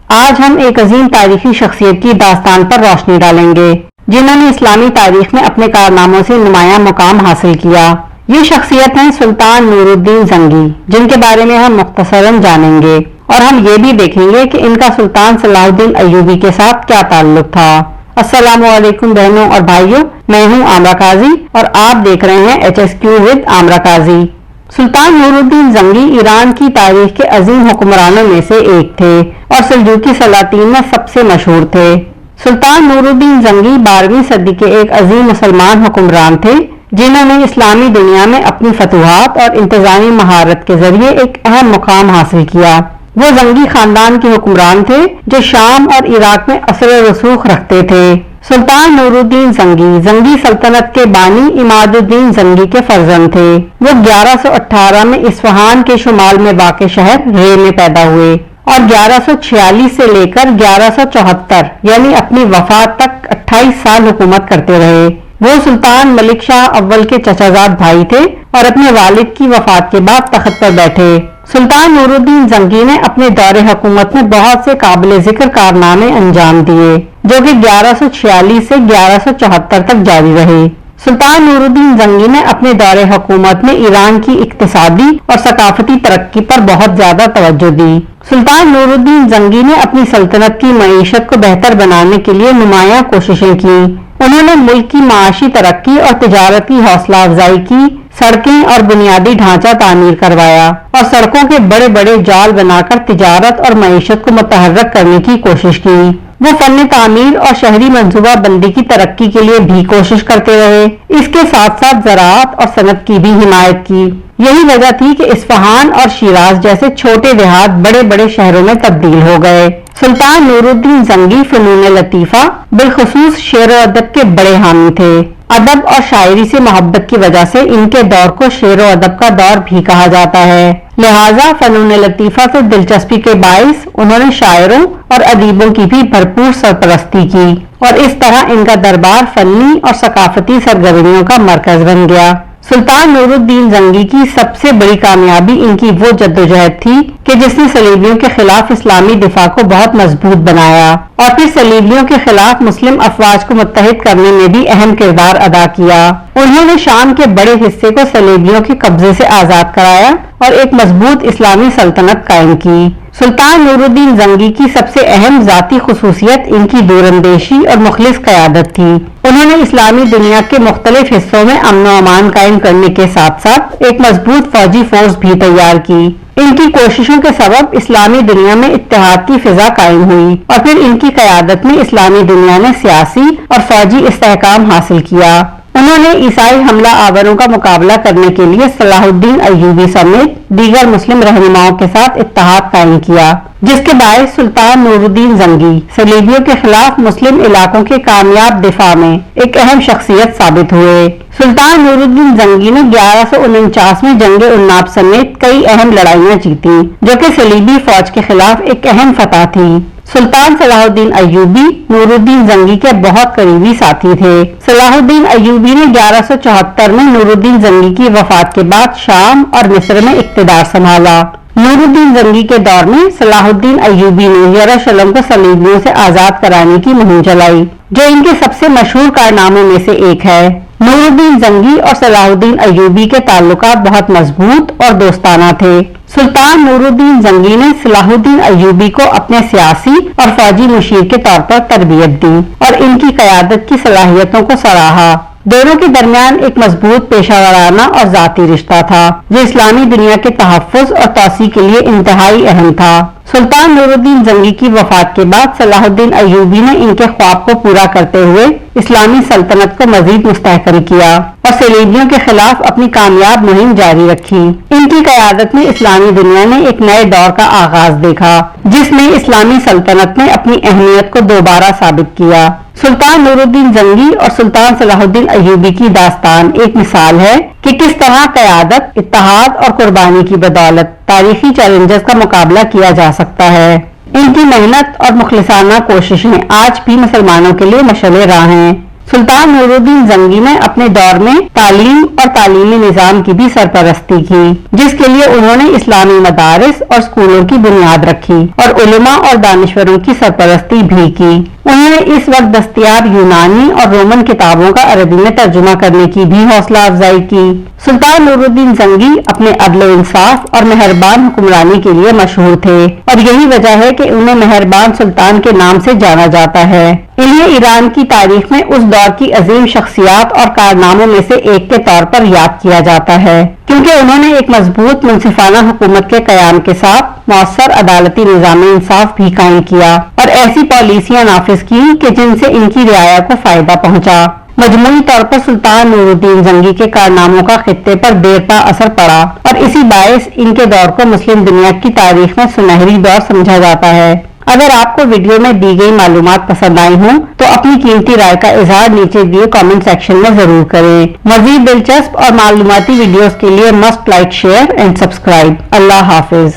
آج ہم ایک عظیم تاریخی شخصیت کی داستان پر روشنی ڈالیں گے جنہوں نے اسلامی تاریخ میں اپنے کارناموں سے نمایاں مقام حاصل کیا۔ یہ شخصیت ہیں سلطان نور الدین زنگی، جن کے بارے میں ہم مختصراً جانیں گے اور ہم یہ بھی دیکھیں گے کہ ان کا سلطان صلاح الدین ایوبی کے ساتھ کیا تعلق تھا۔ السلام علیکم بہنوں اور بھائیوں، میں ہوں عامرہ قاضی اور آپ دیکھ رہے ہیں HSQ with عامرہ قاضی۔ سلطان نور الدین زنگی ایران کی تاریخ کے عظیم حکمرانوں میں سے ایک تھے اور سلجوقی سلاطین میں سب سے مشہور تھے۔ سلطان نور الدین زنگی 12ویں صدی کے ایک عظیم مسلمان حکمران تھے جنہوں نے اسلامی دنیا میں اپنی فتوحات اور انتظامی مہارت کے ذریعے ایک اہم مقام حاصل کیا۔ وہ زنگی خاندان کے حکمران تھے جو شام اور عراق میں اثر و رسوخ رکھتے تھے۔ سلطان نور الدین زنگی زنگی سلطنت کے بانی عماد الدین زنگی کے فرزند تھے۔ وہ 1118 میں اصفہان کے شمال میں واقع شہر رے میں پیدا ہوئے اور 1146 سے لے کر 1174 یعنی اپنی وفات تک 28 سال حکومت کرتے رہے۔ وہ سلطان ملک شاہ اول کے چچا زاد بھائی تھے اور اپنے والد کی وفات کے بعد تخت پر بیٹھے۔ سلطان نور الدین زنگی نے اپنے دور حکومت میں بہت سے قابل ذکر کارنامے انجام دیے جو کہ 1146 سے 1174 تک جاری رہے۔ سلطان نور الدین زنگی نے اپنے دور حکومت میں ایران کی اقتصادی اور ثقافتی ترقی پر بہت زیادہ توجہ دی۔ سلطان نور الدین زنگی نے اپنی سلطنت کی معیشت کو بہتر بنانے کے لیے نمایاں کوششیں کی۔ انہوں نے ملک کی معاشی ترقی اور تجارت کی حوصلہ افزائی کی، سڑکیں اور بنیادی ڈھانچہ تعمیر کروایا اور سڑکوں کے بڑے بڑے جال بنا کر تجارت اور معیشت کو متحرک کرنے کی کوشش کی۔ وہ فن تعمیر اور شہری منصوبہ بندی کی ترقی کے لیے بھی کوشش کرتے رہے۔ اس کے ساتھ ساتھ زراعت اور صنعت کی بھی حمایت کی۔ یہی وجہ تھی کہ اصفہان اور شیراز جیسے چھوٹے دیہات بڑے بڑے شہروں میں تبدیل ہو گئے۔ سلطان نور الدین زنگی فنون لطیفہ بالخصوص شعر و ادب کے بڑے حامی تھے۔ ادب اور شاعری سے محبت کی وجہ سے ان کے دور کو شعر و ادب کا دور بھی کہا جاتا ہے، لہٰذا فنون لطیفہ سے دلچسپی کے باعث انہوں نے شاعروں اور ادیبوں کی بھی بھرپور سرپرستی کی اور اس طرح ان کا دربار فنی اور ثقافتی سرگرمیوں کا مرکز بن گیا۔ سلطان نور الدین زنگی کی سب سے بڑی کامیابی ان کی وہ جدوجہد تھی کہ جس نے صلیبیوں کے خلاف اسلامی دفاع کو بہت مضبوط بنایا اور پھر صلیبیوں کے خلاف مسلم افواج کو متحد کرنے میں بھی اہم کردار ادا کیا۔ انہوں نے شام کے بڑے حصے کو صلیبیوں کے قبضے سے آزاد کرایا اور ایک مضبوط اسلامی سلطنت قائم کی۔ سلطان نور الدین زنگی کی سب سے اہم ذاتی خصوصیت ان کی دوراندیشی اور مخلص قیادت تھی۔ انہوں نے اسلامی دنیا کے مختلف حصوں میں امن و امان قائم کرنے کے ساتھ ساتھ ایک مضبوط فوجی فورس بھی تیار کی۔ ان کی کوششوں کے سبب اسلامی دنیا میں اتحاد کی فضا قائم ہوئی اور پھر ان کی قیادت میں اسلامی دنیا نے سیاسی اور فوجی استحکام حاصل کیا۔ انہوں نے عیسائی حملہ آوروں کا مقابلہ کرنے کے لیے صلاح الدین ایوبی سمیت دیگر مسلم رہنماؤں کے ساتھ اتحاد قائم کیا، جس کے باعث سلطان نور الدین زنگی صلیبیوں کے خلاف مسلم علاقوں کے کامیاب دفاع میں ایک اہم شخصیت ثابت ہوئے۔ سلطان نور الدین زنگی نے 1149 میں جنگ عناب سمیت کئی اہم لڑائیاں جیتی جو کہ صلیبی فوج کے خلاف ایک اہم فتح تھی۔ سلطان صلاح الدین ایوبی نور الدین زنگی کے بہت قریبی ساتھی تھے۔ صلاح الدین ایوبی نے 1174 میں نور الدین زنگی کی وفات کے بعد شام اور مصر میں اقتدار سنبھالا۔ نور الدین زنگی کے دور میں صلاح الدین ایوبی نے یروشلم کو صلیبیوں سے آزاد کرانے کی مہم چلائی جو ان کے سب سے مشہور کارناموں میں سے ایک ہے۔ نور الدین زنگی اور صلاح الدین ایوبی کے تعلقات بہت مضبوط اور دوستانہ تھے۔ سلطان نور الدین زنگی نے صلاح الدین ایوبی کو اپنے سیاسی اور فوجی مشیر کے طور پر تربیت دی اور ان کی قیادت کی صلاحیتوں کو سراہا۔ دونوں کے درمیان ایک مضبوط پیشہ ورانہ اور ذاتی رشتہ تھا جو اسلامی دنیا کے تحفظ اور توسیع کے لیے انتہائی اہم تھا۔ سلطان نور الدین زنگی کی وفات کے بعد صلاح الدین ایوبی نے ان کے خواب کو پورا کرتے ہوئے اسلامی سلطنت کو مزید مستحکم کیا اور صلیبیوں کے خلاف اپنی کامیاب مہم جاری رکھی۔ ان کی قیادت میں اسلامی دنیا نے ایک نئے دور کا آغاز دیکھا جس میں اسلامی سلطنت نے اپنی اہمیت کو دوبارہ ثابت کیا۔ سلطان نور الدین زنگی اور سلطان صلاح الدین ایوبی کی داستان ایک مثال ہے کہ کس طرح قیادت، اتحاد اور قربانی کی بدولت تاریخی چیلنجز کا مقابلہ کیا جا سکتا ہے۔ ان کی محنت اور مخلصانہ کوششیں آج بھی مسلمانوں کے لیے مشعل راہ ہیں۔ سلطان نورالدین زنگی نے اپنے دور میں تعلیم اور تعلیمی نظام کی بھی سرپرستی کی، جس کے لیے انہوں نے اسلامی مدارس اور اسکولوں کی بنیاد رکھی اور علماء اور دانشوروں کی سرپرستی بھی کی۔ انہوں نے اس وقت دستیاب یونانی اور رومن کتابوں کا عربی میں ترجمہ کرنے کی بھی حوصلہ افزائی کی۔ سلطان نورالدین زنگی اپنے عدل و انصاف اور مہربان حکمرانی کے لیے مشہور تھے، اور یہی وجہ ہے کہ انہیں مہربان سلطان کے نام سے جانا جاتا ہے۔ انہیں ایران کی تاریخ میں اس دور کی عظیم شخصیات اور کارناموں میں سے ایک کے طور پر یاد کیا جاتا ہے، کیونکہ انہوں نے ایک مضبوط منصفانہ حکومت کے قیام کے ساتھ مؤثر عدالتی نظام انصاف بھی قائم کیا اور ایسی پالیسیاں نافذ کی کہ جن سے ان کی رعایا کو فائدہ پہنچا۔ مجموعی طور پر سلطان نورالدین زنگی کے کارناموں کا خطے پر دیر پا اثر پڑا، اور اسی باعث ان کے دور کو مسلم دنیا کی تاریخ میں سنہری دور سمجھا جاتا ہے۔ اگر آپ کو ویڈیو میں دی گئی معلومات پسند آئی ہوں تو اپنی قیمتی رائے کا اظہار نیچے دیے کامنٹ سیکشن میں ضرور کریں۔ مزید دلچسپ اور معلوماتی ویڈیوز کے لیے must like, share and subscribe. اللہ حافظ۔